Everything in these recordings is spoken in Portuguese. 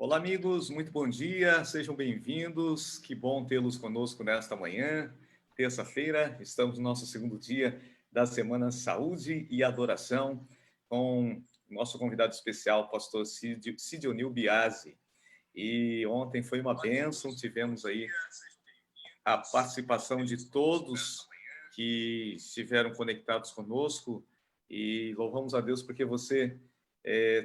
Olá, amigos, muito bom dia, sejam bem-vindos. Que bom tê-los conosco nesta manhã, terça-feira. Estamos no nosso segundo dia da Semana Saúde e Adoração, com o nosso convidado especial, pastor Sidionil Biasi. E ontem foi uma bênção, tivemos aí a participação de todos que estiveram conectados conosco e louvamos a Deus porque você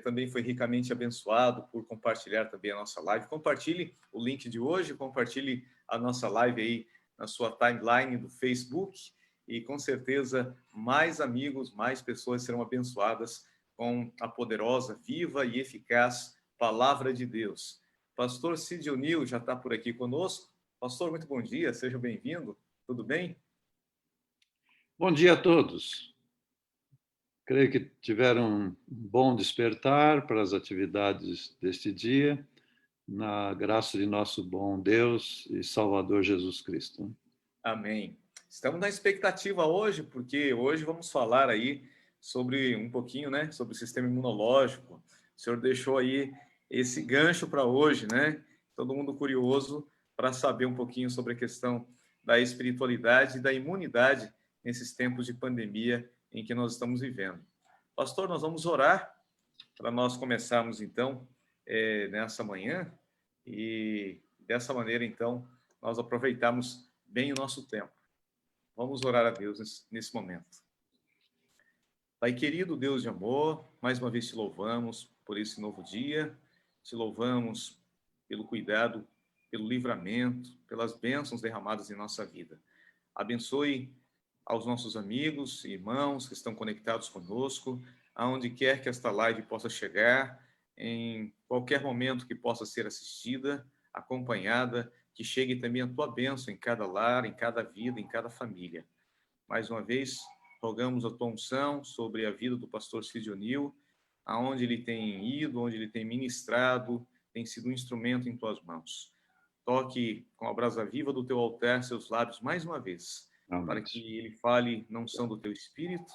também foi ricamente abençoado por compartilhar também a nossa live. Compartilhe o link de hoje, compartilhe a nossa live aí na sua timeline do Facebook e com certeza mais amigos, mais pessoas serão abençoadas com a poderosa, viva e eficaz Palavra de Deus. Pastor Sidionil já está por aqui conosco. Pastor, muito bom dia, seja bem-vindo. Tudo bem? Bom dia a todos. Creio que tiveram um bom despertar para as atividades deste dia, na graça de nosso bom Deus e Salvador Jesus Cristo. Amém. Estamos na expectativa hoje, porque hoje vamos falar aí sobre um pouquinho, né, sobre o sistema imunológico. O senhor deixou aí esse gancho para hoje, né? Todo mundo curioso para saber um pouquinho sobre a questão da espiritualidade e da imunidade nesses tempos de pandemia em que nós estamos vivendo. Pastor, nós vamos orar para nós começarmos então nessa manhã e dessa maneira então nós aproveitamos bem o nosso tempo. Vamos orar a Deus nesse momento. Pai querido, Deus de amor, mais uma vez te louvamos por esse novo dia, te louvamos pelo cuidado, pelo livramento, pelas bênçãos derramadas em nossa vida. Abençoe aos nossos amigos e irmãos que estão conectados conosco, aonde quer que esta live possa chegar, em qualquer momento que possa ser assistida, acompanhada, que chegue também a tua bênção em cada lar, em cada vida, em cada família. Mais uma vez, rogamos a tua unção sobre a vida do pastor Sidionil, aonde ele tem ido, onde ele tem ministrado, tem sido um instrumento em tuas mãos. Toque com a brasa viva do teu altar seus lábios mais uma vez, Amém. para que ele fale na unção do teu Espírito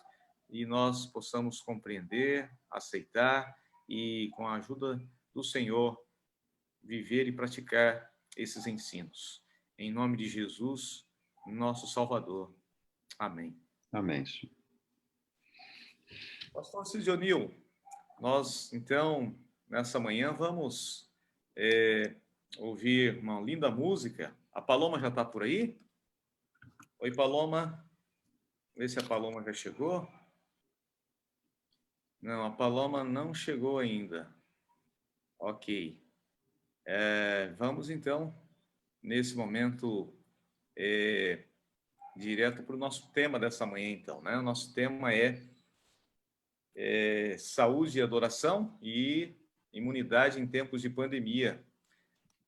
e nós possamos compreender, aceitar e, com a ajuda do Senhor, viver e praticar esses ensinos. Em nome de Jesus, nosso Salvador. Amém. Amém. Pastor Sidionil, nós, então, nessa manhã, vamos ouvir uma linda música. A Paloma já está por aí? Oi, Paloma. Vê se a Paloma já chegou. Não, a Paloma não chegou ainda. Ok. Vamos, então, nesse momento, direto para o nosso tema dessa manhã, então, né? O nosso tema é saúde e adoração e imunidade em tempos de pandemia.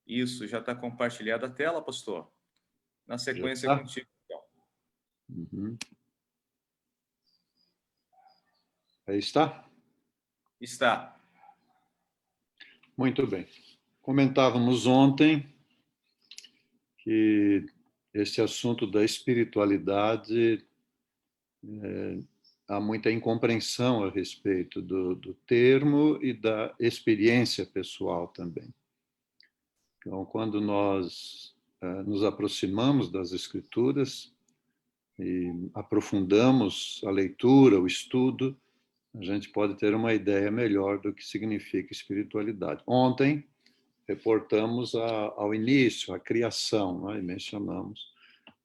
Isso, já está compartilhada a tela, pastor? Na sequência, é contigo, então. Uhum. Aí está? Está. Muito bem. Comentávamos ontem que esse assunto da espiritualidade, há muita incompreensão a respeito do termo e da experiência pessoal também. Então, quando nós nos aproximamos das Escrituras e aprofundamos a leitura, o estudo, a gente pode ter uma ideia melhor do que significa espiritualidade. Ontem, reportamos ao início, a criação, né, e mencionamos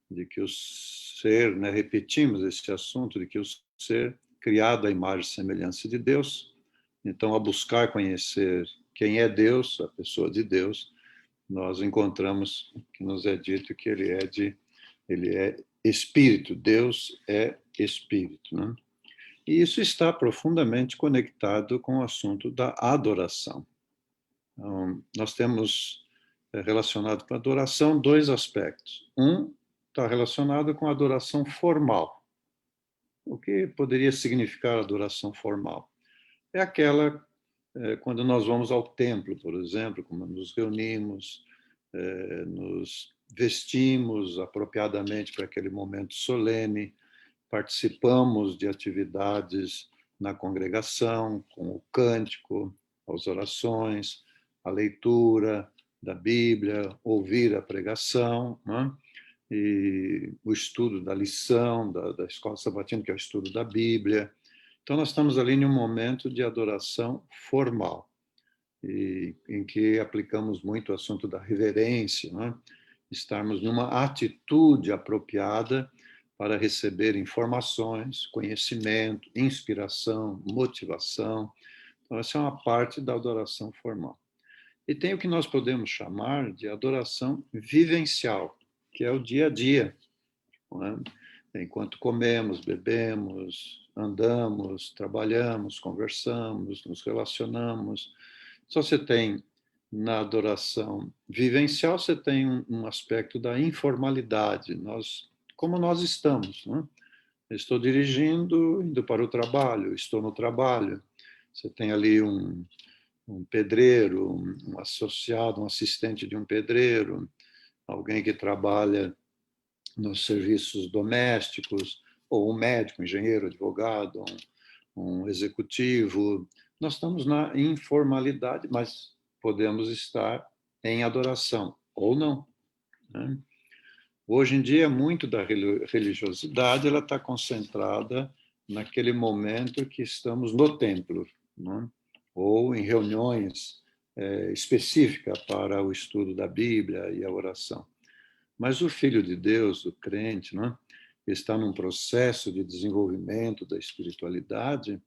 de que o ser, né, repetimos esse assunto, de que o ser criado à imagem e semelhança de Deus, então, a buscar conhecer quem é Deus, a pessoa de Deus, nós encontramos que nos é dito que ele é espírito, Deus é espírito, né? E isso está profundamente conectado com o assunto da adoração. Então, nós temos relacionado com a adoração dois aspectos. Um está relacionado com a adoração formal. O que poderia significar adoração formal? É aquela quando nós vamos ao templo, por exemplo, como nos reunimos, nos vestimos apropriadamente para aquele momento solene, participamos de atividades na congregação, com o cântico, as orações, a leitura da Bíblia, ouvir a pregação, né? E o estudo da lição da escola sabatina, que é o estudo da Bíblia. Então, nós estamos ali em um momento de adoração formal, em que aplicamos muito o assunto da reverência, né? Estarmos numa atitude apropriada para receber informações, conhecimento, inspiração, motivação. Então, essa é uma parte da adoração formal. E tem o que nós podemos chamar de adoração vivencial, que é o dia a dia, não é? Enquanto comemos, bebemos, andamos, trabalhamos, conversamos, nos relacionamos. Só você tem, na adoração vivencial, você tem um aspecto da informalidade. Como nós estamos, né? Estou dirigindo, indo para o trabalho, estou no trabalho. Você tem ali um pedreiro, um associado, um assistente de um pedreiro, alguém que trabalha nos serviços domésticos, ou um médico, um engenheiro, advogado, um executivo. Nós estamos na informalidade, mas podemos estar em adoração, ou não, né? Hoje em dia, muito da religiosidade ela está concentrada naquele momento que estamos no templo, né? Ou em reuniões específicas para o estudo da Bíblia e a oração. Mas o Filho de Deus, o crente, né, está num processo de desenvolvimento da espiritualidade.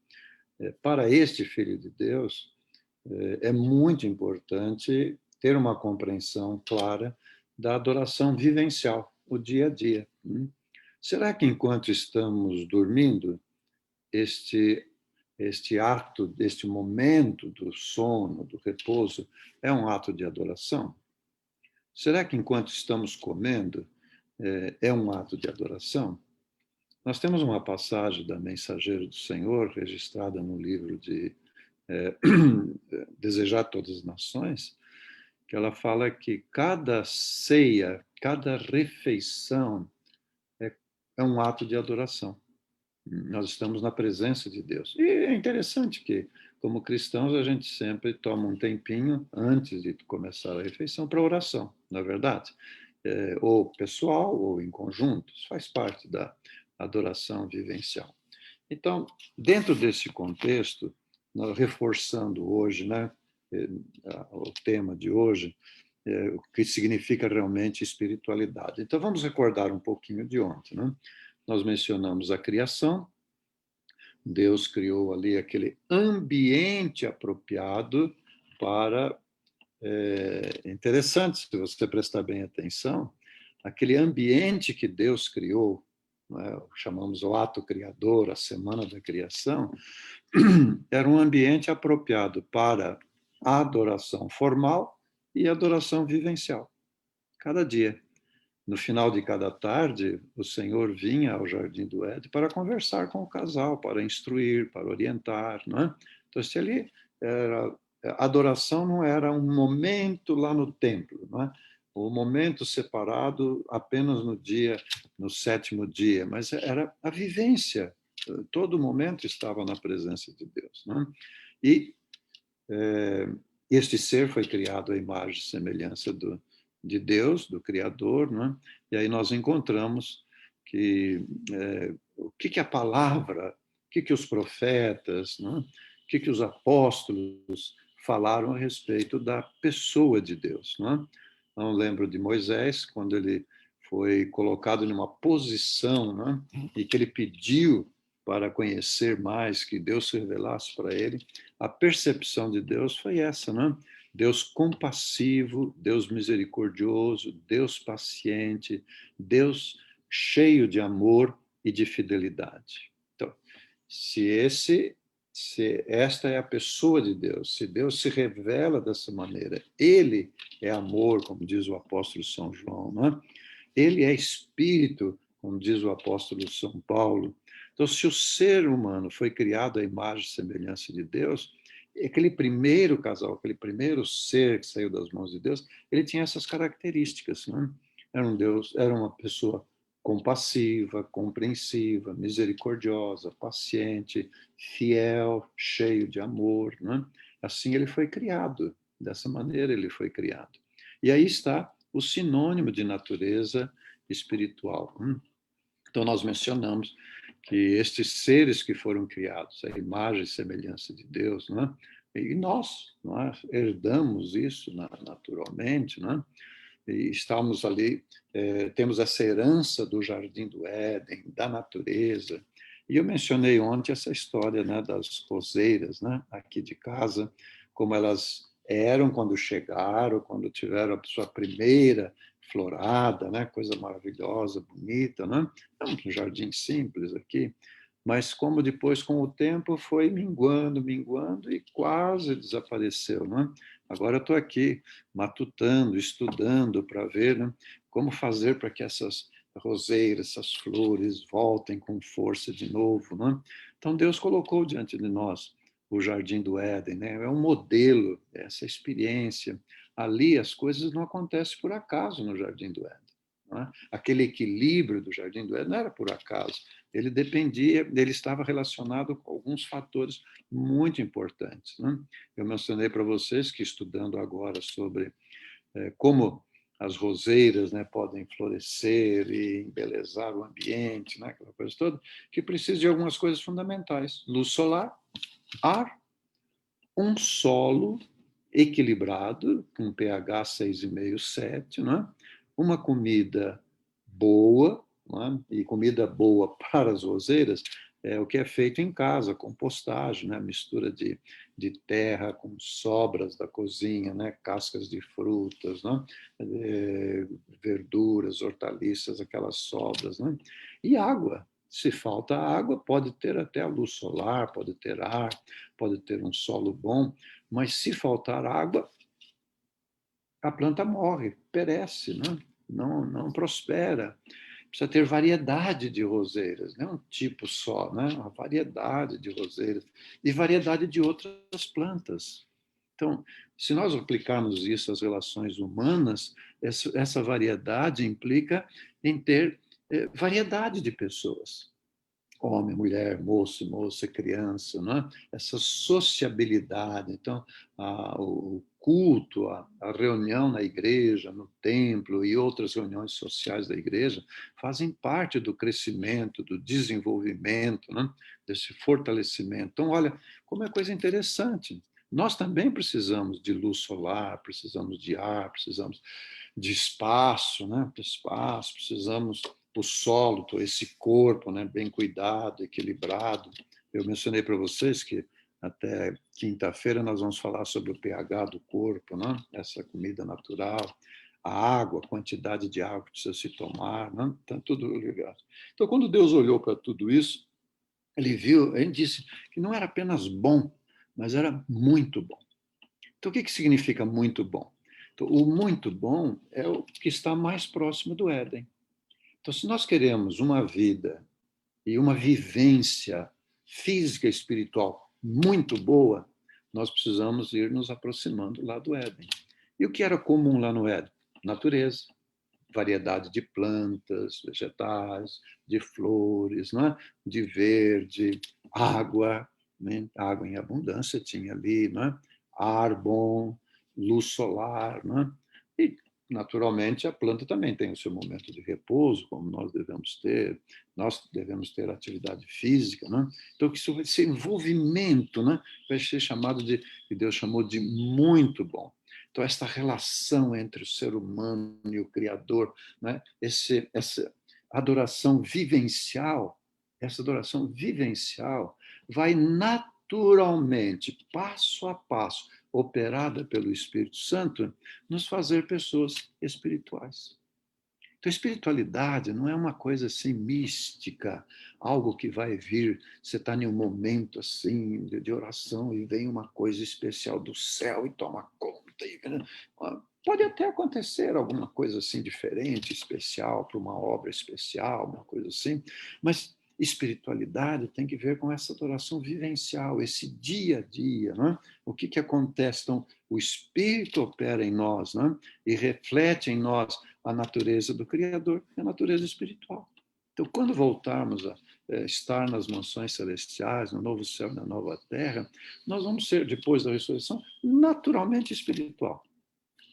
Para este Filho de Deus, é muito importante ter uma compreensão clara da adoração vivencial, o dia a dia. Será que enquanto estamos dormindo, este ato, este momento do sono, do repouso, é um ato de adoração? Será que enquanto estamos comendo, é um ato de adoração? Nós temos uma passagem da Mensageira do Senhor, registrada no livro de Desejar Todas as Nações, que ela fala que cada ceia, cada refeição é um ato de adoração. Nós estamos na presença de Deus. E é interessante que, como cristãos, a gente sempre toma um tempinho antes de começar a refeição para oração, não é verdade? Ou pessoal ou em conjunto, isso faz parte da adoração vivencial. Então, dentro desse contexto, nós reforçando hoje, né, o tema de hoje, o que significa realmente espiritualidade. Então, vamos recordar um pouquinho de ontem, né? Nós mencionamos a criação. Deus criou ali aquele ambiente apropriado para... interessante, se você prestar bem atenção, aquele ambiente que Deus criou, né, chamamos o ato criador, a semana da criação, era um ambiente apropriado para a adoração formal e a adoração vivencial, cada dia. No final de cada tarde, o Senhor vinha ao Jardim do Éden para conversar com o casal, para instruir, para orientar, não é? Então, se ali era, a adoração não era um momento lá no templo, não é? O momento separado apenas no dia, no sétimo dia, mas era a vivência. Todo momento estava na presença de Deus, não é? E este ser foi criado à imagem e semelhança de Deus, do Criador, né? E aí nós encontramos que o que a palavra, o que os profetas, né? O que os apóstolos falaram a respeito da pessoa de Deus, né? Não lembro de Moisés, quando ele foi colocado numa posição, né? E que ele pediu para conhecer mais, que Deus se revelasse para ele, a percepção de Deus foi essa, né? Deus compassivo, Deus misericordioso, Deus paciente, Deus cheio de amor e de fidelidade. Então, se esta é a pessoa de Deus, se Deus se revela dessa maneira, ele é amor, como diz o apóstolo São João, não é? Ele é espírito, como diz o apóstolo São Paulo. Então, se o ser humano foi criado à imagem e semelhança de Deus, aquele primeiro casal, aquele primeiro ser que saiu das mãos de Deus, ele tinha essas características, né? Era uma pessoa compassiva, compreensiva, misericordiosa, paciente, fiel, cheio de amor, né? Assim ele foi criado. Dessa maneira ele foi criado. E aí está o sinônimo de natureza espiritual. Então, nós mencionamos que estes seres que foram criados, a imagem e semelhança de Deus, né? E nós herdamos isso naturalmente, né? E estamos ali, temos essa herança do Jardim do Éden, da natureza. E eu mencionei ontem essa história, né, das roseiras, né, aqui de casa, como elas eram quando chegaram, quando tiveram a sua primeira florada, né, coisa maravilhosa, bonita, né? É um jardim simples aqui, mas como depois, com o tempo, foi minguando, minguando e quase desapareceu, né? Agora eu estou aqui matutando, estudando para ver, né, como fazer para que essas roseiras, essas flores voltem com força de novo, né? Então Deus colocou diante de nós o Jardim do Éden, né? É um modelo, essa experiência. Ali as coisas não acontecem por acaso no Jardim do Éden. Não é? Aquele equilíbrio do Jardim do Éden não era por acaso. Ele estava relacionado com alguns fatores muito importantes, né? Eu mencionei para vocês que, estudando agora sobre como as roseiras, né, podem florescer e embelezar o ambiente, né, aquela coisa toda, que precisa de algumas coisas fundamentais: luz solar, ar, um solo equilibrado, com pH 6,5, 7, né? Uma comida boa, né? E comida boa para as roseiras é o que é feito em casa, compostagem, né? Mistura de terra com sobras da cozinha, né? Cascas de frutas, né? Verduras, hortaliças, aquelas sobras, né? E água. Se falta água, pode ter até a luz solar, pode ter ar, pode ter um solo bom, mas se faltar água, a planta morre, perece, né? Não prospera. Precisa ter variedade de roseiras, não é um tipo só, né? Uma variedade de roseiras e variedade de outras plantas. Então, se nós aplicarmos isso às relações humanas, essa variedade implica em ter variedade de pessoas. Homem, mulher, moço, moça, criança, né? Essa sociabilidade. Então, o culto, a reunião na igreja, no templo e outras reuniões sociais da igreja fazem parte do crescimento, do desenvolvimento, né? Desse fortalecimento. Então, olha, como é coisa interessante. Nós também precisamos de luz solar, precisamos de ar, precisamos de espaço, né? Espaço, precisamos do solo, esse corpo, né? Bem cuidado, equilibrado. Eu mencionei para vocês que até quinta-feira nós vamos falar sobre o pH do corpo, né? Essa comida natural, a água, a quantidade de água que precisa se tomar, né? Está tudo ligado. Então, quando Deus olhou para tudo isso, ele disse que não era apenas bom, mas era muito bom. Então, o que significa muito bom? Então, o muito bom é o que está mais próximo do Éden. Então, se nós queremos uma vida e uma vivência física e espiritual muito boa, nós precisamos ir nos aproximando lá do Éden. E o que era comum lá no Éden? Natureza, variedade de plantas, vegetais, de flores, não é? De verde, água, né? Água em abundância tinha ali, não é? Ar bom, luz solar, não é? E, naturalmente, a planta também tem o seu momento de repouso, como nós devemos ter atividade física, né? Então, esse envolvimento, né, vai ser chamado que Deus chamou de muito bom. Então, esta relação entre o ser humano e o Criador, né? Essa essa adoração vivencial vai naturalmente, passo a passo, operada pelo Espírito Santo, nos fazer pessoas espirituais. Então, espiritualidade não é uma coisa assim mística, algo que vai vir, você está em um momento assim de oração e vem uma coisa especial do céu e toma conta. Pode até acontecer alguma coisa assim diferente, especial, para uma obra especial, uma coisa assim, mas espiritualidade tem que ver com essa adoração vivencial, esse dia a dia. Né? O que acontece? Então, o Espírito opera em nós, né? E reflete em nós a natureza do Criador, a natureza espiritual. Então, quando voltarmos a estar nas mansões celestiais, no novo céu e na nova terra, nós vamos ser, depois da ressurreição, naturalmente espiritual.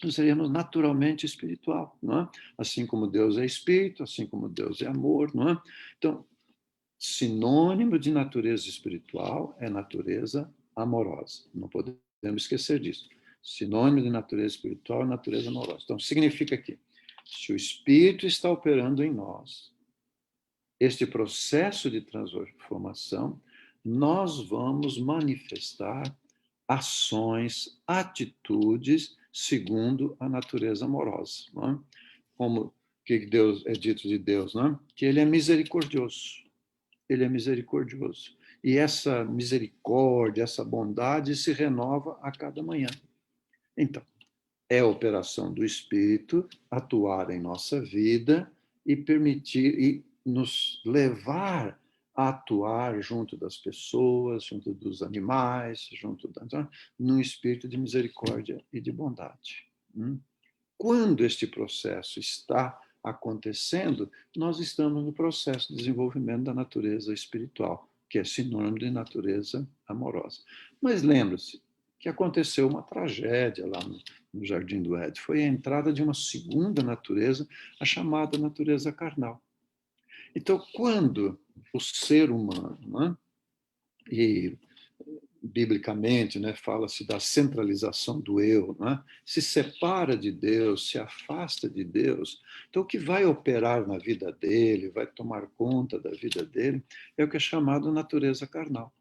Nós seríamos naturalmente espiritual, não é? Assim como Deus é espírito, assim como Deus é amor, não é? Então, sinônimo de natureza espiritual é natureza amorosa. Não podemos esquecer disso. Sinônimo de natureza espiritual é natureza amorosa. Então, significa que, se o Espírito está operando em nós, este processo de transformação, nós vamos manifestar ações, atitudes segundo a natureza amorosa. Não é? Como que Deus é dito de Deus, não é? Que ele é misericordioso. Ele é misericordioso. E essa misericórdia, essa bondade se renova a cada manhã. Então, é a operação do Espírito atuar em nossa vida e permitir e nos levar a atuar junto das pessoas, junto dos animais, num espírito de misericórdia e de bondade. Quando este processo está acontecendo, nós estamos no processo de desenvolvimento da natureza espiritual, que é sinônimo de natureza amorosa. Mas lembre-se que aconteceu uma tragédia lá no Jardim do Éden. Foi a entrada de uma segunda natureza, a chamada natureza carnal. Então, quando o ser humano, né, e biblicamente, né, fala-se da centralização do eu, né, se separa de Deus, se afasta de Deus, então o que vai operar na vida dele, vai tomar conta da vida dele, é o que é chamado natureza carnal.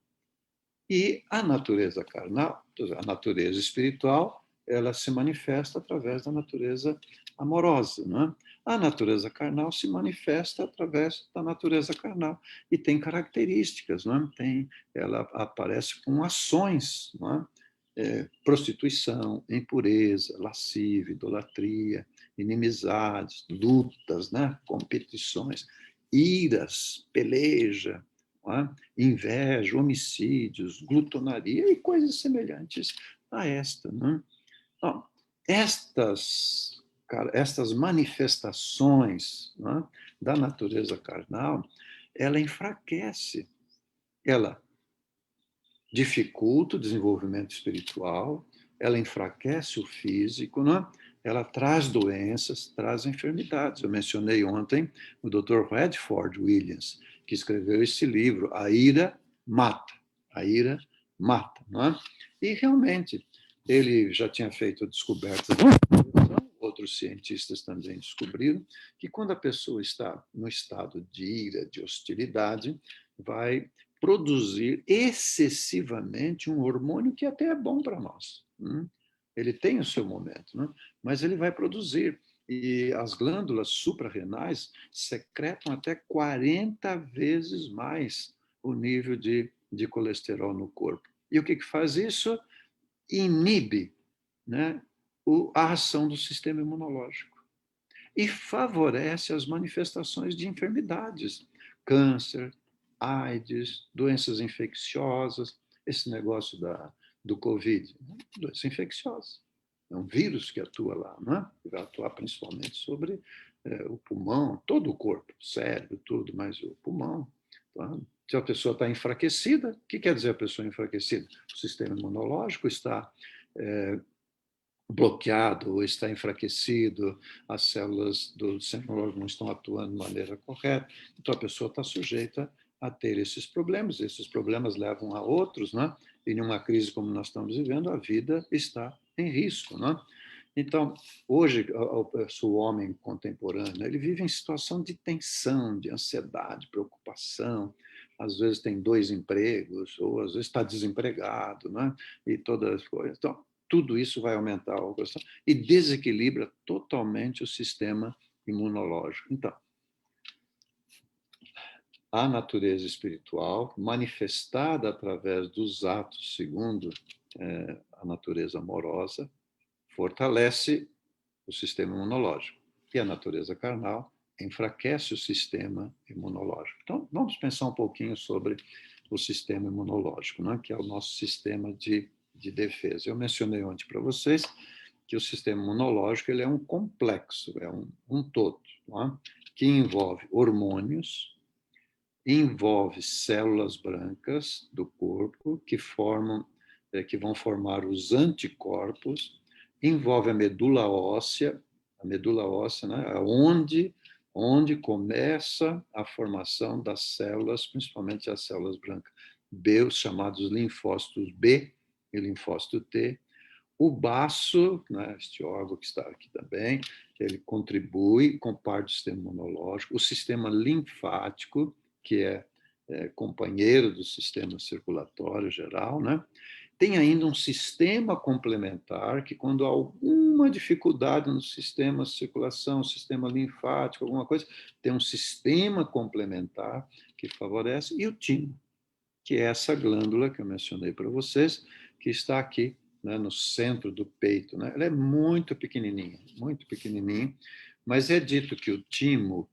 E a natureza carnal, a natureza espiritual, ela se manifesta através da natureza amorosa. Não é? A natureza carnal se manifesta através da natureza carnal e tem características, não é? Ela aparece com ações, não é? Prostituição, impureza, lascívia, idolatria, inimizades, lutas, né? Competições, iras, peleja, inveja, homicídios, glutonaria e coisas semelhantes a esta. Né? Então, estas manifestações, né, da natureza carnal, ela enfraquece, ela dificulta o desenvolvimento espiritual, ela enfraquece o físico, né? Ela traz doenças, traz enfermidades. Eu mencionei ontem o Dr. Redford Williams, que escreveu esse livro, A Ira Mata. A Ira Mata. Não é? E, realmente, ele já tinha feito a descoberta, outros cientistas também descobriram, que quando a pessoa está no estado de ira, de hostilidade, vai produzir excessivamente um hormônio que até é bom para nós. Ele tem o seu momento, né? Mas ele vai produzir. E as glândulas suprarrenais secretam até 40 vezes mais o nível de colesterol no corpo. E o que faz isso? Inibe, né, a ação do sistema imunológico e favorece as manifestações de enfermidades, câncer, AIDS, doenças infecciosas, esse negócio do Covid, doença infecciosa. É um vírus que atua lá, não é? Vai atuar principalmente sobre o pulmão, todo o corpo, cérebro, tudo, mas o pulmão. Tá? Se a pessoa está enfraquecida, o que quer dizer a pessoa enfraquecida? O sistema imunológico está bloqueado ou está enfraquecido, as células do sistema não estão atuando de maneira correta, então a pessoa está sujeita a ter esses problemas levam a outros, né? E numa crise como nós estamos vivendo, a vida está em risco, né? Então, hoje, o homem contemporâneo, ele vive em situação de tensão, de ansiedade, preocupação, às vezes tem 2 empregos, ou às vezes está desempregado, né? E todas as coisas. Então, tudo isso vai aumentar a oposição e desequilibra totalmente o sistema imunológico. Então, a natureza espiritual, manifestada através dos atos segundo a natureza amorosa, fortalece o sistema imunológico. E a natureza carnal enfraquece o sistema imunológico. Então, vamos pensar um pouquinho sobre o sistema imunológico, né? Que é o nosso sistema de defesa. Eu mencionei ontem para vocês que o sistema imunológico ele é um complexo, é um todo, não é? Que envolve hormônios, envolve células brancas do corpo que formam que vão formar os anticorpos, envolve a medula óssea, né, onde começa a formação das células, principalmente as células brancas B, os chamados linfócitos B e linfócito T. O baço, né, este órgão que está aqui também, ele contribui com parte do sistema imunológico. O sistema linfático, que é companheiro do sistema circulatório geral, né? Tem ainda um sistema complementar que, quando há alguma dificuldade no sistema de circulação, sistema linfático, alguma coisa, tem um sistema complementar que favorece, e o timo, que é essa glândula que eu mencionei para vocês, que está aqui, né, no centro do peito. Né? Ela é muito pequenininha, mas é dito que o timo,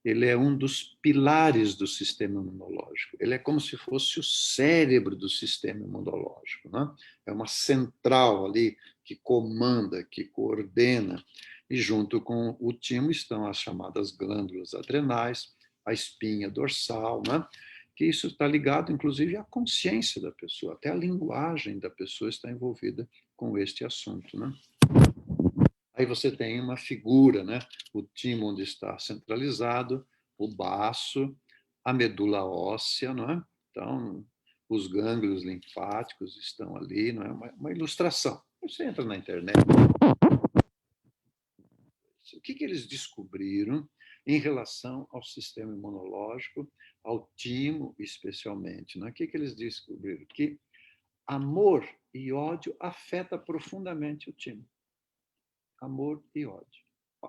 ele é um dos pilares do sistema imunológico. Ele é como se fosse o cérebro do sistema imunológico. Né? É uma central ali que comanda, que coordena. E junto com o timo estão as chamadas glândulas adrenais, a espinha dorsal, né? Que isso está ligado, inclusive, à consciência da pessoa, até a linguagem da pessoa está envolvida com este assunto. Né? Aí você tem uma figura, né? O timo onde está centralizado, o baço, a medula óssea, não é? Então, os gânglios linfáticos estão ali, não é? Uma ilustração. Você entra na internet. O que eles descobriram em relação ao sistema imunológico, ao timo especialmente? Não é? O que eles descobriram? Que amor e ódio afeta profundamente o timo. Amor e ódio.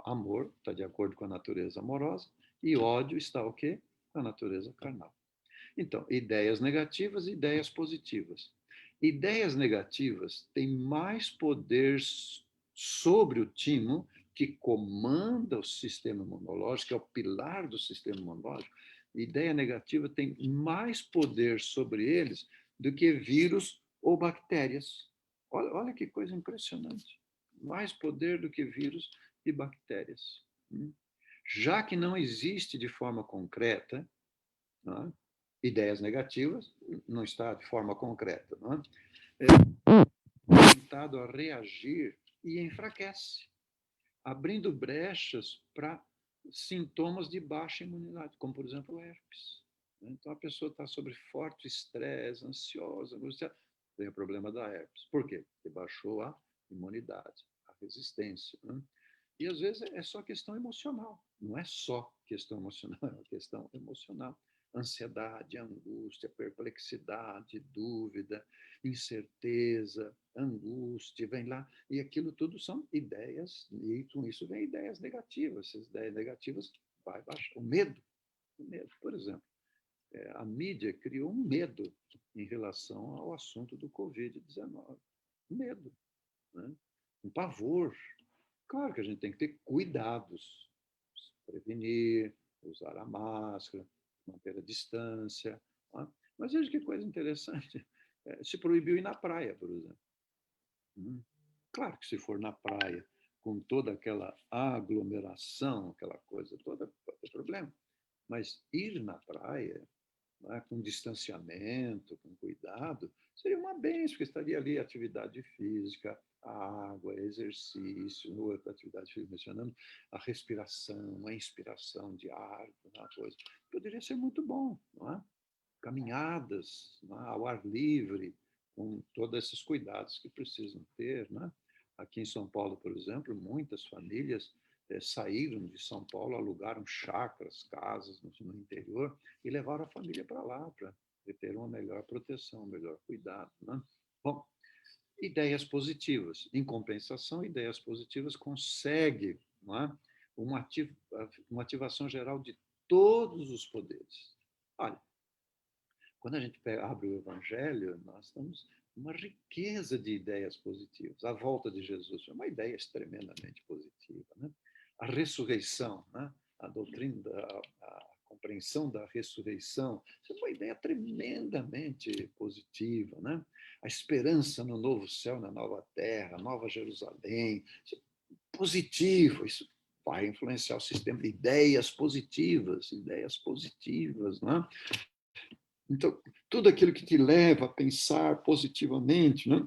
Amor está de acordo com a natureza amorosa e ódio está o quê? Com a natureza carnal. Então, ideias negativas e ideias positivas. Ideias negativas têm mais poder sobre o timo, que comanda o sistema imunológico, que é o pilar do sistema imunológico. Ideia negativa tem mais poder sobre eles do que vírus ou bactérias. Olha que coisa impressionante. Mais poder do que vírus e bactérias. Já que não existe de forma concreta, não é? Ideias negativas, não está de forma concreta, não é? Tentado a reagir e enfraquece, abrindo brechas para sintomas de baixa imunidade, como, por exemplo, herpes. Então, a pessoa está sob forte estresse, ansiosa, angustiada, tem o problema da herpes. Por quê? Porque baixou a imunidade, a resistência. Né? E, às vezes, é só questão emocional. Não é só questão emocional, é uma questão emocional. Ansiedade, angústia, perplexidade, dúvida, incerteza, angústia, vem lá. E aquilo tudo são ideias, e com isso vem ideias negativas. Essas ideias negativas vai baixar. O medo, por exemplo. A mídia criou um medo em relação ao assunto do Covid-19. Medo, né? Um pavor. Claro que a gente tem que ter cuidados, prevenir, usar a máscara, manter a distância. Tá? Mas veja que coisa interessante. Se proibiu ir na praia, por exemplo. Claro que se for na praia, com toda aquela aglomeração, aquela coisa toda, pode ter problema. Mas ir na praia, né, com distanciamento, com cuidado, seria uma bênção, porque estaria ali atividade física, a água, exercício, outra atividade física, mencionando a respiração, a inspiração de ar, uma coisa. Poderia ser muito bom, não é? Caminhadas, não é? Ao ar livre, com todos esses cuidados que precisam ter, né? Aqui em São Paulo, por exemplo, muitas famílias saíram de São Paulo, alugaram chácaras, casas no interior e levaram a família para lá para ter uma melhor proteção, um melhor cuidado. Né? Bom, ideias positivas. Em compensação, ideias positivas conseguem, não é? uma ativação geral de todos os poderes. Olha, quando a gente abre o Evangelho, nós estamos uma riqueza de ideias positivas. A volta de Jesus foi uma ideia tremendamente positiva. Né? A ressurreição, né? A doutrina, a compreensão da ressurreição, isso é uma ideia tremendamente positiva. Né? A esperança no novo céu, na nova terra, nova Jerusalém, isso é positivo, isso vai influenciar o sistema de ideias positivas. Né? Então, tudo aquilo que te leva a pensar positivamente, né?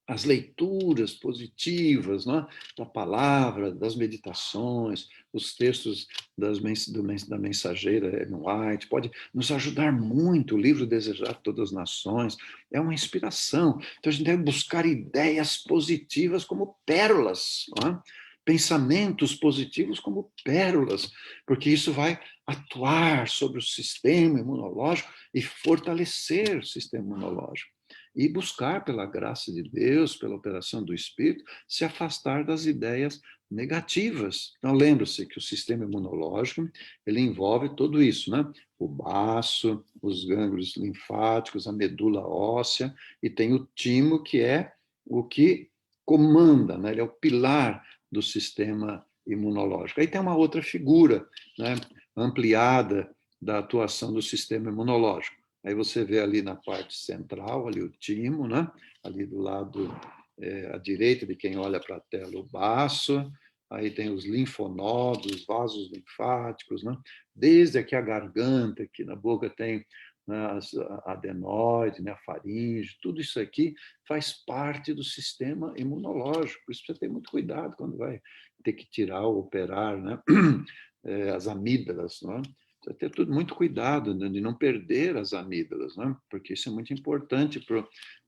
As leituras positivas, né? Da palavra, das meditações, os textos da mensageira Ellen White, pode nos ajudar muito. O livro Desejar Todas as Nações é uma inspiração. Então, a gente deve buscar ideias positivas como pérolas, né? Pensamentos positivos como pérolas, porque isso vai atuar sobre o sistema imunológico e fortalecer o sistema imunológico. E buscar, pela graça de Deus, pela operação do Espírito, se afastar das ideias negativas. Então, lembre-se que o sistema imunológico, ele envolve tudo isso, né? O baço, os gânglios linfáticos, a medula óssea, e tem o timo, que é o que comanda, né? Ele é o pilar do sistema imunológico. Aí tem uma outra figura, né? Ampliada da atuação do sistema imunológico. Aí você vê ali na parte central, ali o timo, né? Ali do lado à direita de quem olha para a tela, o baço. Aí tem os linfonodos, vasos linfáticos, né? Desde aqui a garganta, aqui na boca tem, né, a adenoide, né, a faringe, tudo isso aqui faz parte do sistema imunológico. Por isso precisa ter muito cuidado quando vai ter que tirar ou operar, né? As amígdalas, né? Precisa ter tudo muito cuidado, né, de não perder as amígdalas, né? Porque isso é muito importante para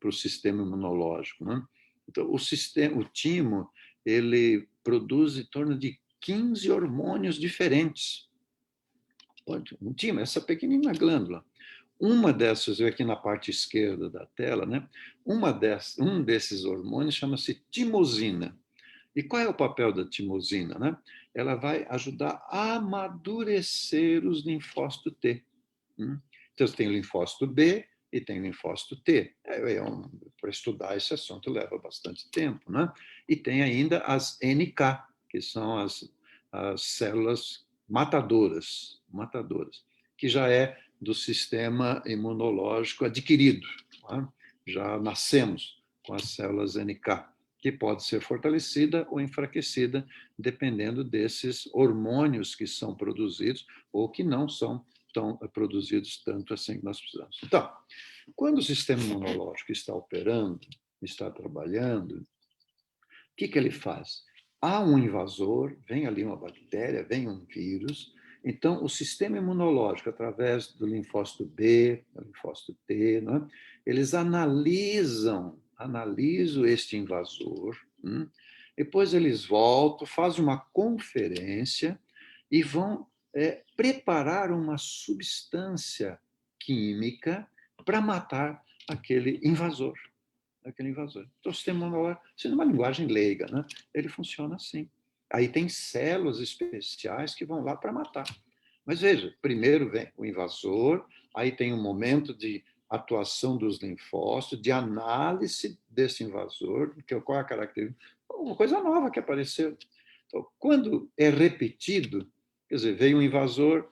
o sistema imunológico, né? Então, o timo, ele produz em torno de 15 hormônios diferentes. Um timo, essa pequenina glândula. Uma dessas, eu aqui na parte esquerda da tela, né? Um desses hormônios chama-se timosina. E qual é o papel da timosina, né? Ela vai ajudar a amadurecer os linfócitos T. Então, você tem o linfócito B e tem o linfócito T. Para estudar esse assunto leva bastante tempo, né? E tem ainda as NK, que são as células matadoras, que já é do sistema imunológico adquirido. Né? Já nascemos com as células NK, que pode ser fortalecida ou enfraquecida, dependendo desses hormônios que são produzidos ou que não são tão produzidos tanto assim que nós precisamos. Então, quando o sistema imunológico está operando, está trabalhando, o que ele faz? Há um invasor, vem ali uma bactéria, vem um vírus, então o sistema imunológico, através do linfócito B, do linfócito T, né, eles analisam este invasor, depois eles voltam, fazem uma conferência e vão preparar uma substância química para matar aquele invasor. Então, o sistema imunológico, sendo uma linguagem leiga, né? Ele funciona assim. Aí tem células especiais que vão lá para matar. Mas veja, primeiro vem o invasor, aí tem um momento de atuação dos linfócitos, de análise desse invasor, qual é a característica? Uma coisa nova que apareceu. Então, quando é repetido, quer dizer, veio um invasor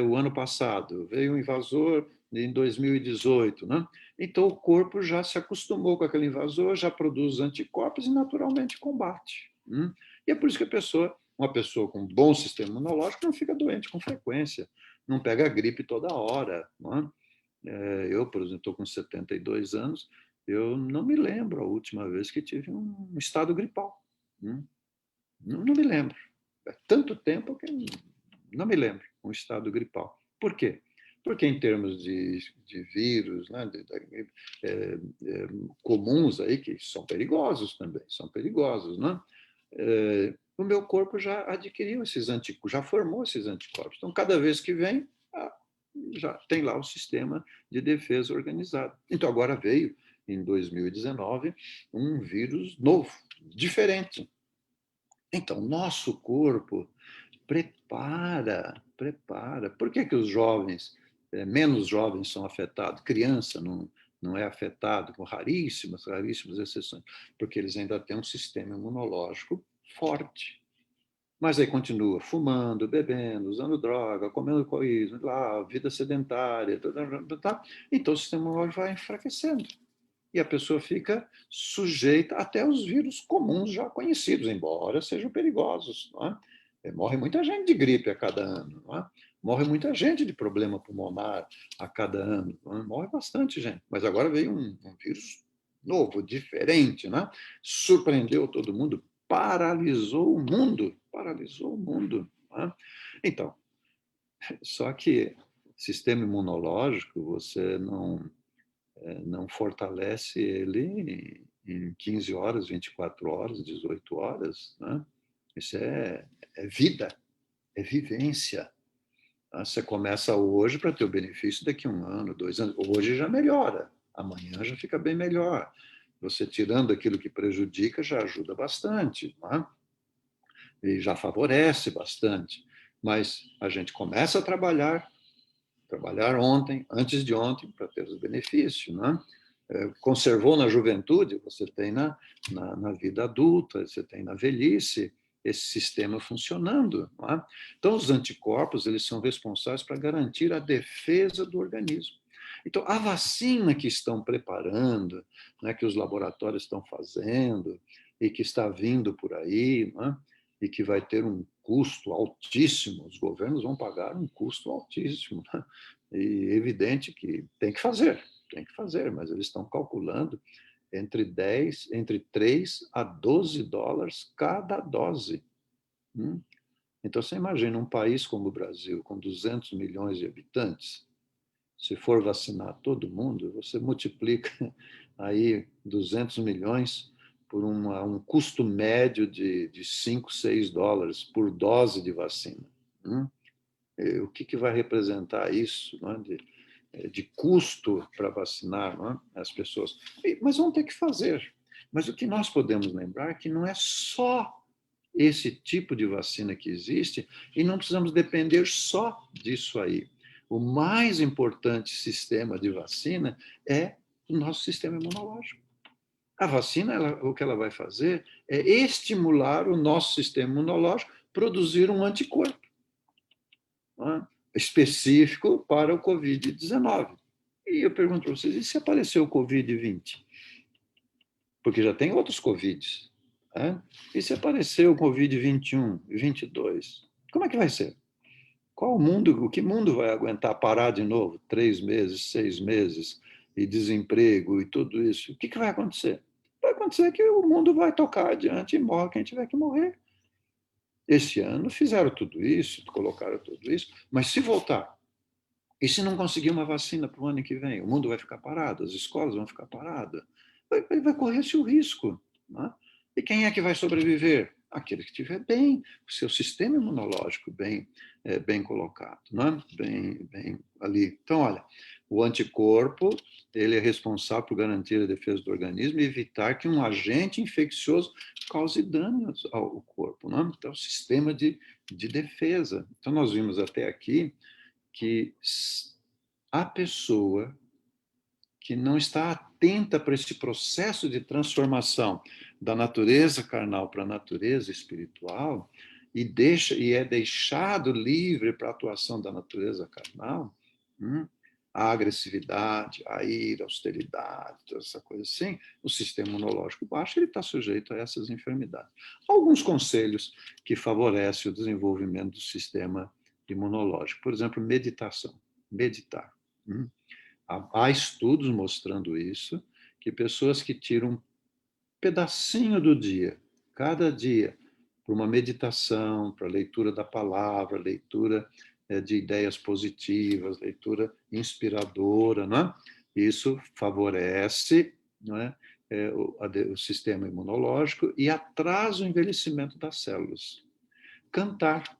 o ano passado, veio um invasor em 2018, né? Então, o corpo já se acostumou com aquele invasor, já produz anticorpos e naturalmente combate. E é por isso que uma pessoa com um bom sistema imunológico não fica doente com frequência, não pega gripe toda hora. Não é? Eu, por exemplo, estou com 72 anos, eu não me lembro a última vez que tive um estado gripal. Não me lembro. É tanto tempo que não me lembro um estado gripal. Por quê? Porque em termos de vírus, né, comuns aí, que são perigosos também, são perigosos, né? O meu corpo já adquiriu esses anticorpos, já formou esses anticorpos. Então, cada vez que vem, já tem lá o sistema de defesa organizado. Então, agora veio, em 2019, um vírus novo, diferente. Então, nosso corpo prepara. Por que os jovens, menos jovens são afetados? Criança não é afetado, com raríssimas exceções, porque eles ainda têm um sistema imunológico forte. Mas aí continua fumando, bebendo, usando droga, comendo coisa, vida sedentária, então o sistema imunológico vai enfraquecendo. E a pessoa fica sujeita até aos vírus comuns já conhecidos, embora sejam perigosos. Não é? Morre muita gente de gripe a cada ano, não é? Morre muita gente de problema pulmonar a cada ano. Morre bastante gente. Mas agora veio um vírus novo, diferente, né? Surpreendeu todo mundo, paralisou o mundo. Paralisou o mundo. Né? Então, só que sistema imunológico, você não fortalece ele em 15 horas, 24 horas, 18 horas. Né? Isso é vida, é vivência. Você começa hoje para ter o benefício daqui a 1 ano, 2 anos. Hoje já melhora, amanhã já fica bem melhor. Você tirando aquilo que prejudica já ajuda bastante, né? E já favorece bastante. Mas a gente começa a trabalhar ontem, antes de ontem, para ter os benefícios, né? Conservou na juventude, você tem na vida adulta, você tem na velhice, esse sistema funcionando. Não é? Então, os anticorpos eles são responsáveis para garantir a defesa do organismo. Então, a vacina que estão preparando, né, que os laboratórios estão fazendo e que está vindo por aí, né, e que vai ter um custo altíssimo, os governos vão pagar um custo altíssimo. Né? E é evidente que tem que fazer, mas eles estão calculando entre 3 a 12 dólares cada dose. Então, você imagina um país como o Brasil, com 200 milhões de habitantes, se for vacinar todo mundo, você multiplica aí 200 milhões por um custo médio de 5, 6 dólares por dose de vacina. O que vai representar isso, não é? De custo para vacinar, não é? As pessoas? Mas vão ter que fazer. Mas o que nós podemos lembrar é que não é só esse tipo de vacina que existe e não precisamos depender só disso aí. O mais importante sistema de vacina é o nosso sistema imunológico. A vacina, o que ela vai fazer é estimular o nosso sistema imunológico a produzir um anticorpo, não é? Específico para o Covid-19. E eu pergunto para vocês, e se aparecer o Covid-20? Porque já tem outros Covids. Né? E se aparecer o Covid-21, 22? Como é que vai ser? O que mundo vai aguentar parar de novo? 3 meses, 6 meses, e desemprego e tudo isso. O que vai acontecer? Vai acontecer que o mundo vai tocar adiante e morre quem tiver que morrer. Esse ano fizeram tudo isso, colocaram tudo isso, mas se voltar, e se não conseguir uma vacina para o ano que vem? O mundo vai ficar parado, as escolas vão ficar paradas. Vai correr-se o risco. Né? E quem é que vai sobreviver? Aquele que estiver bem, o seu sistema imunológico bem colocado, né? bem ali. Então, olha, o anticorpo ele é responsável por garantir a defesa do organismo e evitar que um agente infeccioso cause danos ao corpo. Né? Então, o sistema de defesa. Então, nós vimos até aqui que a pessoa que não está atenta para esse processo de transformação da natureza carnal para a natureza espiritual e é deixado livre para a atuação da natureza carnal, a agressividade, a ira, a austeridade, toda essa coisa assim, o sistema imunológico baixo, ele está sujeito a essas enfermidades. Alguns conselhos que favorecem o desenvolvimento do sistema imunológico, por exemplo, meditação, meditar. Há estudos mostrando isso, que pessoas que tiram um pedacinho do dia, cada dia, para uma meditação, para leitura da palavra, leitura de ideias positivas, leitura inspiradora, né? Isso favorece, né, o sistema imunológico e atrasa o envelhecimento das células. Cantar.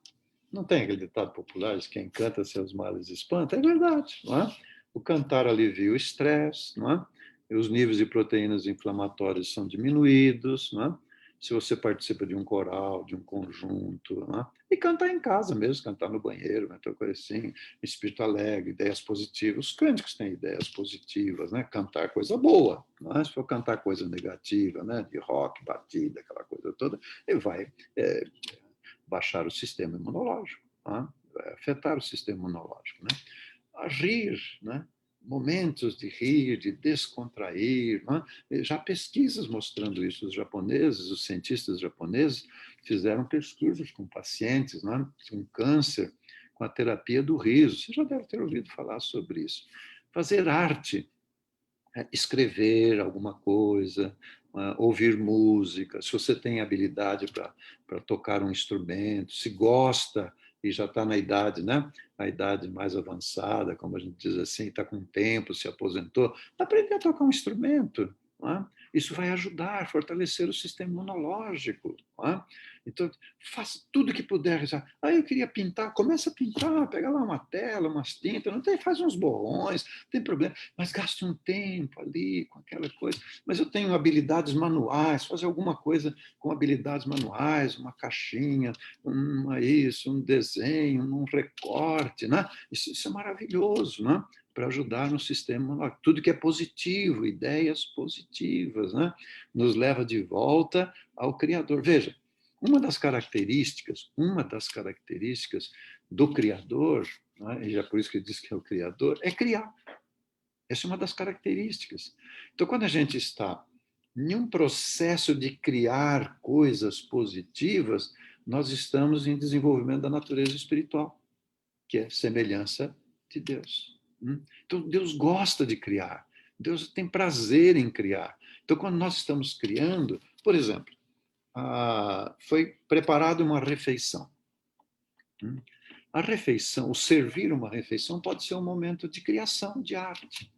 Não tem aquele ditado popular, quem canta seus males espanta? É verdade, não é? O cantar alivia o estresse, não é? E os níveis de proteínas inflamatórias são diminuídos, não é? Se você participa de um coral, de um conjunto, não é? E cantar em casa mesmo, cantar no banheiro, né? Coisa assim, espírito alegre, ideias positivas. Os cânticos têm ideias positivas, né? Cantar coisa boa, não é? Se for cantar coisa negativa, né? De rock, batida, aquela coisa toda, ele vai baixar o sistema imunológico, né? Vai afetar o sistema imunológico, né? A rir, né? Momentos de rir, de descontrair. Né? Já pesquisas mostrando isso. Os japoneses, os cientistas japoneses, fizeram pesquisas com pacientes, né? Com câncer, com a terapia do riso. Você já deve ter ouvido falar sobre isso. Fazer arte, escrever alguma coisa, ouvir música, se você tem habilidade para tocar um instrumento, se gosta e já está na idade, né? A idade mais avançada, como a gente diz assim, está com tempo, se aposentou, aprender a tocar um instrumento. Não é? Isso vai ajudar a fortalecer o sistema imunológico. Não é? Então, faça tudo que puder. Eu queria pintar, começa a pintar, pega lá uma tela, umas tintas, não tem, faz uns borrões, não tem problema, mas gaste um tempo ali com aquela coisa. Mas eu tenho habilidades manuais, fazer alguma coisa com habilidades manuais, uma caixinha, um desenho, um recorte, né? Isso é maravilhoso, né? Para ajudar no sistema imunológico. Tudo que é positivo, ideias positivas, né? Nos leva de volta ao Criador. Veja, uma das características do Criador, né? E é por isso que ele diz que é o Criador, é criar. Essa é uma das características. Então, quando a gente está em um processo de criar coisas positivas, nós estamos em desenvolvimento da natureza espiritual, que é semelhança de Deus. Então, Deus gosta de criar. Deus tem prazer em criar. Então, quando nós estamos criando, por exemplo, foi preparada uma refeição. A refeição, o servir uma refeição pode ser um momento de criação, de arte.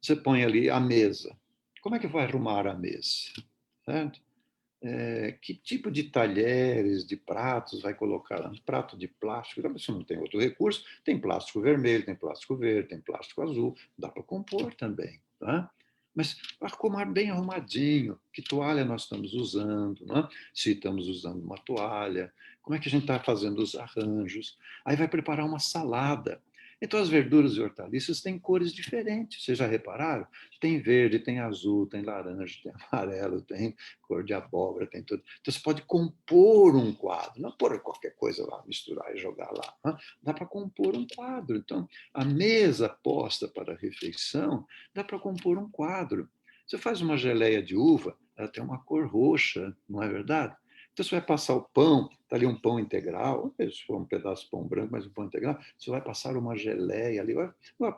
Você põe ali a mesa. Como é que vai arrumar a mesa? Certo? Que tipo de talheres, de pratos vai colocar? Um prato de plástico, se não tem outro recurso, tem plástico vermelho, tem plástico verde, tem plástico azul, dá para compor também. Tá? Mas arrumar bem arrumadinho, que toalha nós estamos usando, né? Se estamos usando uma toalha, como é que a gente está fazendo os arranjos. Aí vai preparar uma salada. Então, as verduras e hortaliças têm cores diferentes, vocês já repararam? Tem verde, tem azul, tem laranja, tem amarelo, tem cor de abóbora, tem tudo. Então, você pode compor um quadro, não pôr qualquer coisa lá, misturar e jogar lá. Né? Dá para compor um quadro. Então, a mesa posta para a refeição, dá para compor um quadro. Você faz uma geleia de uva, ela tem uma cor roxa, não é verdade? Então, você vai passar o pão, está ali um pão integral, se for um pedaço de pão branco, mas um pão integral, você vai passar uma geleia ali.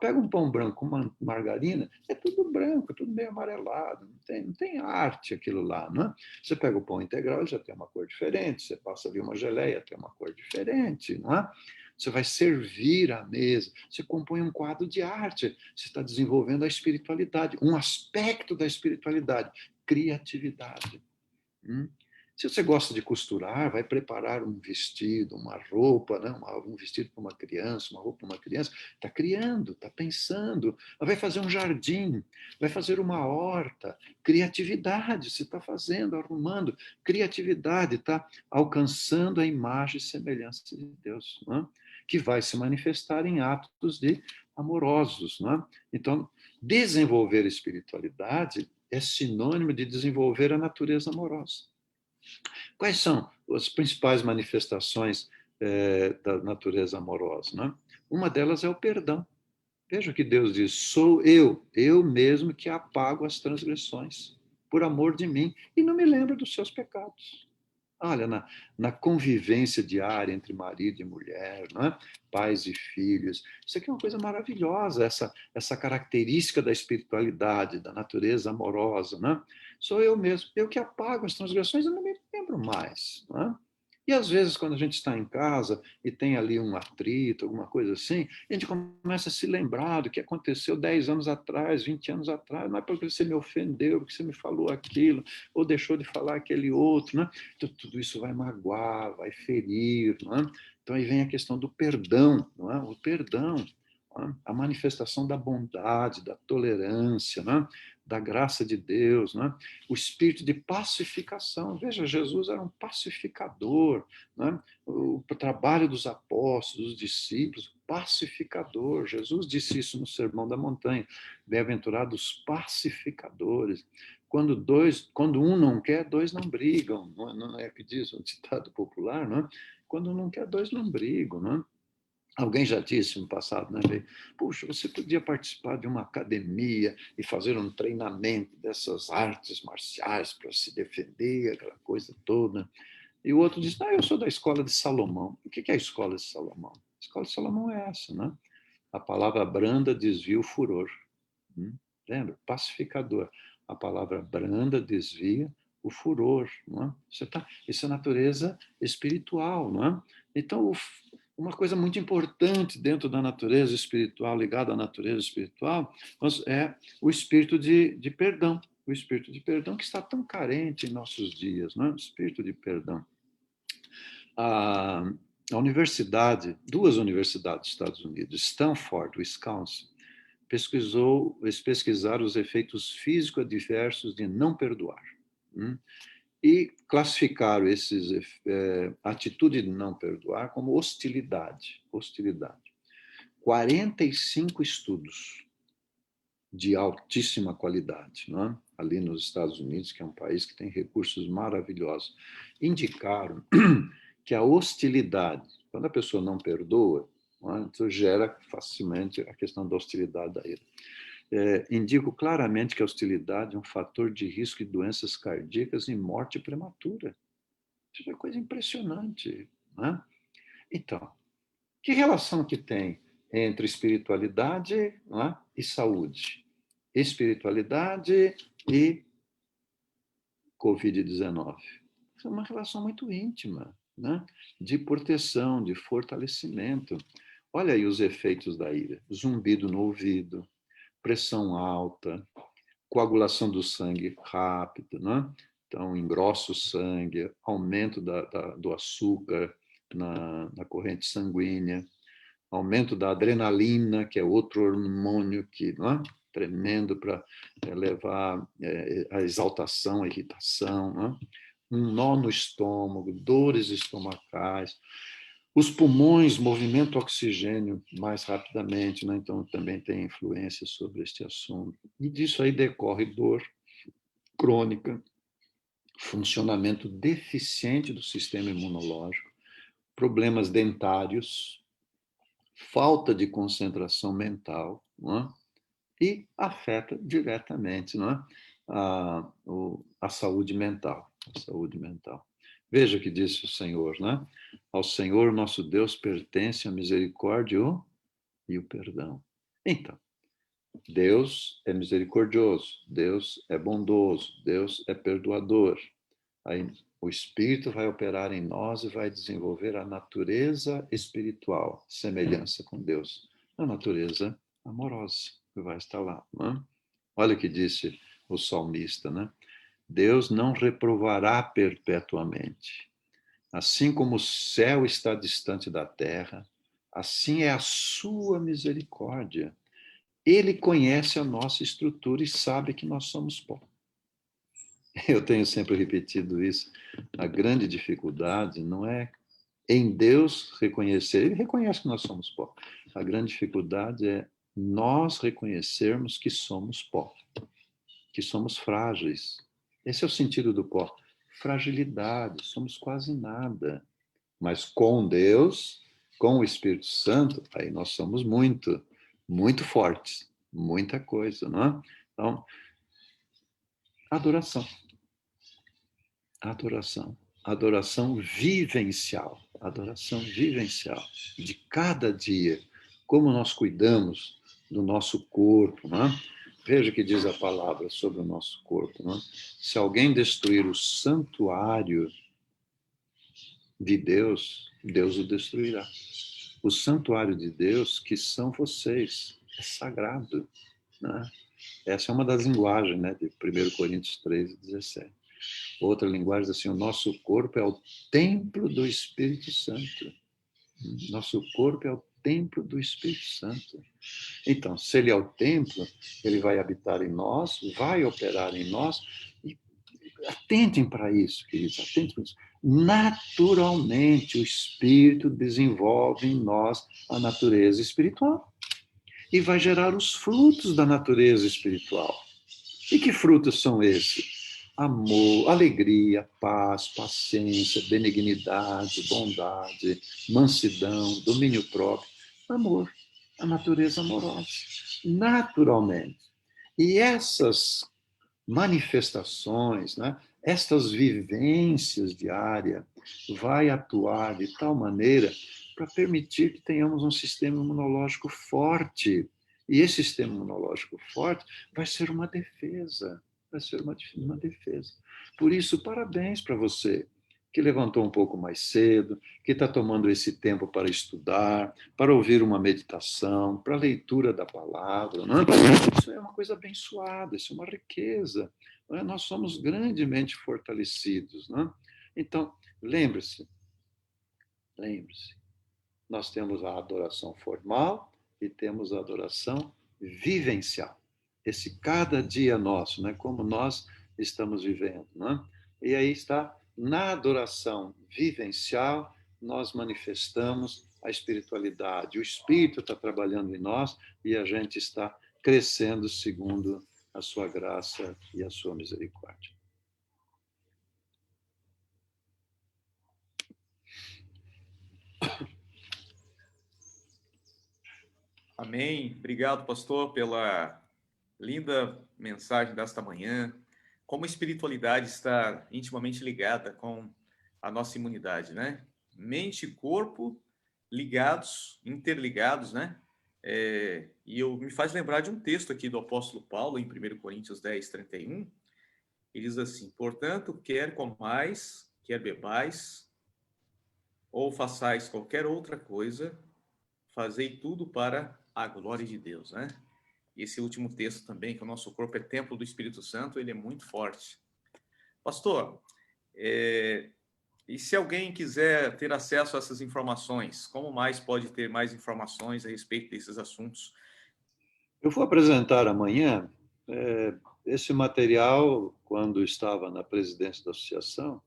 Pega um pão branco com uma margarina, é tudo branco, tudo meio amarelado, não tem arte aquilo lá. Não é? Você pega o pão integral, ele já tem uma cor diferente, você passa ali uma geleia, tem uma cor diferente. Não é? Você vai servir à mesa, você compõe um quadro de arte, você está desenvolvendo a espiritualidade, um aspecto da espiritualidade, criatividade. Se você gosta de costurar, vai preparar um vestido, uma roupa, né? Um vestido para uma criança, uma roupa para uma criança. Está criando, está pensando. Vai fazer um jardim, vai fazer uma horta. Criatividade, você está fazendo, arrumando. Criatividade, está alcançando a imagem e semelhança de Deus, né? Que vai se manifestar em atos amorosos. Né? Então, desenvolver a espiritualidade é sinônimo de desenvolver a natureza amorosa. Quais são as principais manifestações da natureza amorosa? Né? Uma delas é o perdão. Veja o que Deus diz: sou eu mesmo que apago as transgressões, por amor de mim, e não me lembro dos seus pecados. Olha, na convivência diária entre marido e mulher, né? Pais e filhos, isso aqui é uma coisa maravilhosa, essa característica da espiritualidade, da natureza amorosa. Né? Sou eu mesmo, eu que apago as transgressões, eu não me lembro mais. Né? E às vezes, quando a gente está em casa e tem ali um atrito, alguma coisa assim, a gente começa a se lembrar do que aconteceu 10 anos atrás, 20 anos atrás, não é porque você me ofendeu, porque você me falou aquilo, ou deixou de falar aquele outro. Né? Então, tudo isso vai magoar, vai ferir. Não é? Então, aí vem a questão do perdão, não é? O perdão, não é? A manifestação da bondade, da tolerância, não é? Da graça de Deus, né? O espírito de pacificação. Veja, Jesus era um pacificador, né? O trabalho dos apóstolos, dos discípulos, pacificador. Jesus disse isso no Sermão da Montanha. Bem-aventurados pacificadores. Quando um não quer, dois não brigam. Não é o que diz o ditado popular, não é? Quando um não quer, dois não brigam, não é? Alguém já disse no passado, né? Puxa, você podia participar de uma academia e fazer um treinamento dessas artes marciais para se defender, aquela coisa toda. E o outro diz, eu sou da escola de Salomão. O que é a escola de Salomão? A escola de Salomão é essa, né? A palavra branda desvia o furor. Lembra? Pacificador. A palavra branda desvia o furor. Não é? Isso é natureza espiritual. Não é? Então, uma coisa muito importante dentro da natureza espiritual, ligada à natureza espiritual, é o espírito de perdão. O espírito de perdão que está tão carente em nossos dias. Não é? O espírito de perdão. A universidade, duas universidades dos Estados Unidos, Stanford, Wisconsin, eles pesquisaram os efeitos físicos adversos de não perdoar. E classificaram atitude de não perdoar como hostilidade. 45 estudos de altíssima qualidade, não é? Ali nos Estados Unidos, que é um país que tem recursos maravilhosos, indicaram que a hostilidade, quando a pessoa não perdoa, então gera facilmente a questão da hostilidade da ira. Indico claramente que a hostilidade é um fator de risco de doenças cardíacas e morte prematura. Isso é coisa impressionante. Né? Então, que relação que tem entre espiritualidade, e saúde? Espiritualidade e Covid-19. É uma relação muito íntima, né? De proteção, de fortalecimento. Olha aí os efeitos da ira. Zumbido no ouvido, pressão alta, coagulação do sangue rápida, né? Então, engrossa o sangue, aumento do açúcar na corrente sanguínea, aumento da adrenalina, que é outro hormônio que, não é? Tremendo para levar a exaltação, a irritação, não é? Um nó no estômago, dores estomacais, os pulmões movimentam oxigênio mais rapidamente, né? Então também tem influência sobre este assunto. E disso aí decorre dor crônica, funcionamento deficiente do sistema imunológico, problemas dentários, falta de concentração mental, não é? E afeta diretamente, não é? a saúde mental. A saúde mental. Veja o que disse o Senhor, né? Ao Senhor nosso Deus pertence a misericórdia e o perdão. Então, Deus é misericordioso, Deus é bondoso, Deus é perdoador. Aí o Espírito vai operar em nós e vai desenvolver a natureza espiritual, semelhança com Deus, a natureza amorosa que vai estar lá. Não é? Olha o que disse o salmista, né? Deus não reprovará perpetuamente. Assim como o céu está distante da terra, assim é a sua misericórdia. Ele conhece a nossa estrutura e sabe que nós somos pó. Eu tenho sempre repetido isso. A grande dificuldade não é em Deus reconhecer, ele reconhece que nós somos pó. A grande dificuldade é nós reconhecermos que somos pó, que somos frágeis. Esse é o sentido do pó. Fragilidade, somos quase nada. Mas com Deus, com o Espírito Santo, aí nós somos muito fortes, muita coisa, não é? Então, adoração. Adoração vivencial, de cada dia, como nós cuidamos do nosso corpo, não é? Veja o que diz a palavra sobre o nosso corpo, não é? Se alguém destruir o santuário de Deus, Deus o destruirá. O santuário de Deus, que são vocês, é sagrado. Né? Essa é uma das linguagens, né, de 1 Coríntios 3:17. Outra linguagem diz assim, o nosso corpo é o templo do Espírito Santo. Nosso corpo é o templo do Espírito Santo. Então, se ele é o templo, ele vai habitar em nós, vai operar em nós. E atentem para isso, queridos, atentem para isso. Naturalmente, o Espírito desenvolve em nós a natureza espiritual e vai gerar os frutos da natureza espiritual. E que frutos são esses? Amor, alegria, paz, paciência, benignidade, bondade, mansidão, domínio próprio. Amor, a natureza amorosa, naturalmente. E essas manifestações, né, estas vivências diárias vai atuar de tal maneira para permitir que tenhamos um sistema imunológico forte. E esse sistema imunológico forte vai ser uma defesa, vai ser uma defesa. Por isso, parabéns para você, que levantou um pouco mais cedo, que está tomando esse tempo para estudar, para ouvir uma meditação, para a leitura da palavra. Não é? Isso é uma coisa abençoada, isso é uma riqueza. Não é? Nós somos grandemente fortalecidos. Não é? Então, lembre-se, nós temos a adoração formal e temos a adoração vivencial. Esse cada dia nosso, né? Como nós estamos vivendo. Né? E aí está, na adoração vivencial, nós manifestamos a espiritualidade. O Espírito está trabalhando em nós e a gente está crescendo segundo a sua graça e a sua misericórdia. Amém. Obrigado, pastor, pela linda mensagem desta manhã. Como a espiritualidade está intimamente ligada com a nossa imunidade, né? Mente e corpo ligados, interligados, né? Me faz lembrar de um texto aqui do apóstolo Paulo, em 1 Coríntios 10, 31. Ele diz assim: portanto, quer comais, quer bebais, ou façais qualquer outra coisa, fazei tudo para a glória de Deus, né? E esse último texto também, que o nosso corpo é templo do Espírito Santo, ele é muito forte. Pastor, e se alguém quiser ter acesso a essas informações, como mais pode ter mais informações a respeito desses assuntos? Eu vou apresentar amanhã esse material, quando estava na presidência da associação,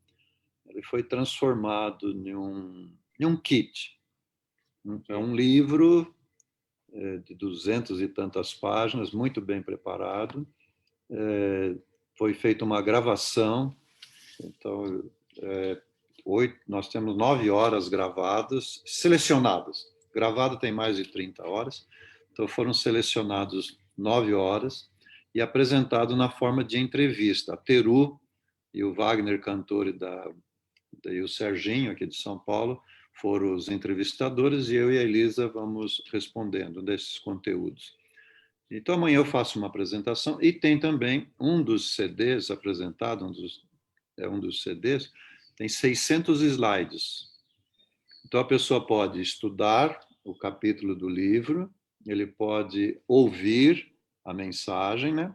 ele foi transformado em um kit. É um livro de 200 e tantas páginas, muito bem preparado. Foi feita uma gravação, então nós temos 9 horas gravadas, selecionadas. Gravado tem mais de 30 horas, então foram selecionados 9 horas e apresentado na forma de entrevista. A Teru e o Wagner Cantor e o Serginho, aqui de São Paulo, foram os entrevistadores e eu e a Elisa vamos respondendo desses conteúdos. Então, amanhã eu faço uma apresentação e tem também um dos CDs apresentado, um dos CDs, tem 600 slides. Então, a pessoa pode estudar o capítulo do livro, ele pode ouvir a mensagem, né?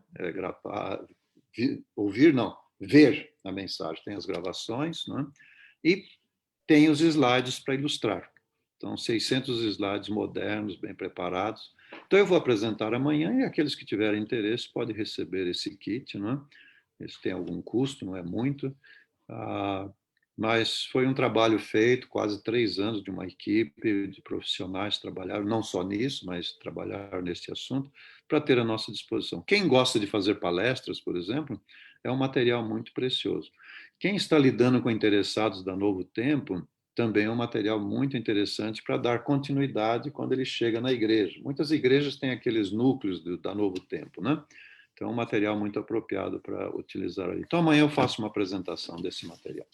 Ver a mensagem. Tem as gravações, né? E tem os slides para ilustrar. Então, 600 slides modernos, bem preparados. Então, eu vou apresentar amanhã e aqueles que tiverem interesse podem receber esse kit, né? Eles têm algum custo, não é muito. Mas foi um trabalho feito, quase 3 anos de uma equipe de profissionais que trabalharam, não só nisso, mas trabalharam nesse assunto, para ter à nossa disposição. Quem gosta de fazer palestras, por exemplo, é um material muito precioso. Quem está lidando com interessados da Novo Tempo, também é um material muito interessante para dar continuidade quando ele chega na igreja. Muitas igrejas têm aqueles núcleos da Novo Tempo, né? Então, é um material muito apropriado para utilizar ali. Então, amanhã eu faço uma apresentação desse material.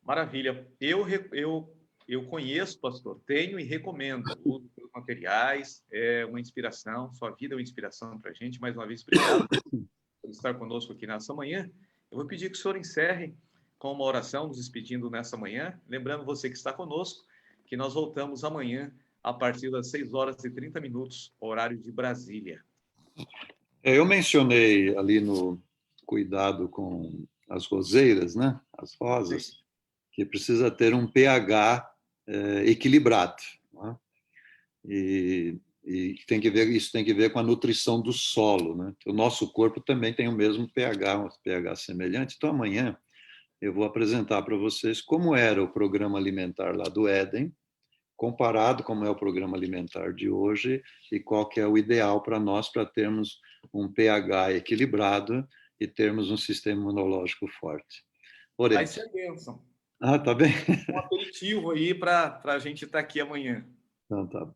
Maravilha. Eu conheço, pastor, tenho e recomendo os materiais, é uma inspiração, sua vida é uma inspiração para a gente. Mais uma vez, obrigado por estar conosco aqui nessa manhã. Eu vou pedir que o senhor encerre com uma oração, nos despedindo nessa manhã. Lembrando você que está conosco, que nós voltamos amanhã a partir das 6 horas e 30 minutos, horário de Brasília. Eu mencionei ali no cuidado com as roseiras, né? As rosas, sim, que precisa ter um pH equilibrado. Né? E isso tem que ver com a nutrição do solo. Né? O nosso corpo também tem o mesmo pH, um pH semelhante. Então, amanhã eu vou apresentar para vocês como era o programa alimentar lá do Éden, comparado como é o programa alimentar de hoje e qual que é o ideal para nós para termos um pH equilibrado e termos um sistema imunológico forte. Vai ser bênção. Tá bem. Um aperitivo aí para a gente estar aqui amanhã. Então, tá.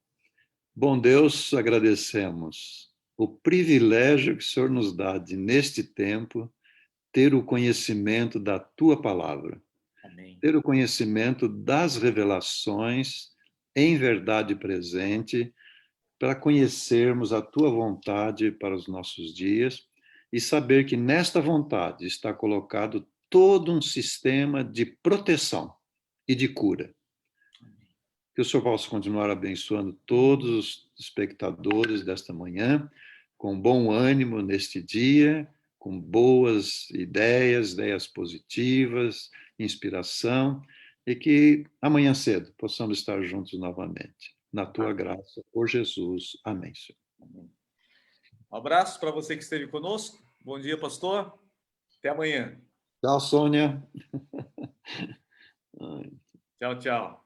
Bom, Deus, agradecemos o privilégio que o Senhor nos dá de, neste tempo, ter o conhecimento da tua palavra, Amém. ter o conhecimento das revelações em verdade presente, para conhecermos a tua vontade para os nossos dias e saber que nesta vontade está colocado todo um sistema de proteção e de cura. Que o Senhor possa continuar abençoando todos os espectadores desta manhã, com bom ânimo neste dia, com boas ideias, ideias positivas, inspiração, e que amanhã cedo possamos estar juntos novamente. Na tua graça, por Jesus. Amém, Senhor. Um abraço para você que esteve conosco. Bom dia, pastor. Até amanhã. Tchau, Sônia. Tchau, tchau.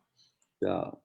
Tchau.